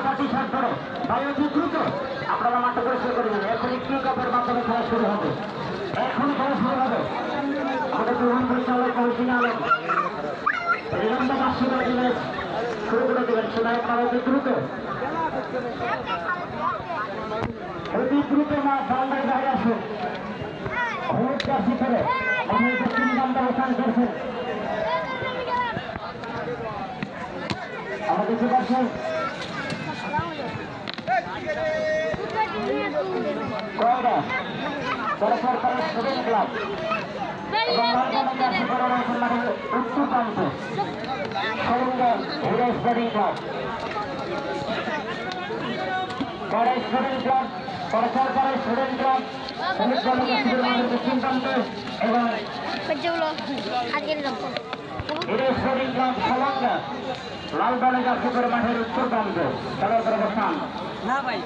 সাদা T shirt পরে ভাই অতি দ্রুত আপনারা মাঠে পরিষ্কার করে দিন। এখনই কিক অফের মাধ্যমে খেলা শুরু হবে, এখনই খেলা শুরু হবে। আমাদের প্রধান পরিচালক কমিশন আলম বিলম্ব মাসি ম্যাচ শুরু করে দেবেন। সময় আপনারা অতি দ্রুত মা বাংলায় বাইরে আসুন। হলুদ জার্সি পরে মাঠের দক্ষিণ গামটা অবস্থান করছেন। আমরা দেখতে পাচ্ছি কয়রা সরকারি স্টুডেন্ট ক্লাব এবং জার্সি পরে রয়েছেন মাঠের উত্তর প্রান্তে সরঙ্গা হিরো স্পোর্টিং ক্লাব, কয়রা স্টুডেন্ট ক্লাব, সরকারি স্টুডেন্ট ক্লাব দক্ষিণ প্রান্তে এবং হিরো স্পোর্টিং ক্লাব সরঙ্গা লাল দলে জার্সি পরে মাঠের উত্তর প্রান্তে খেলার অবস্থান। না ভাই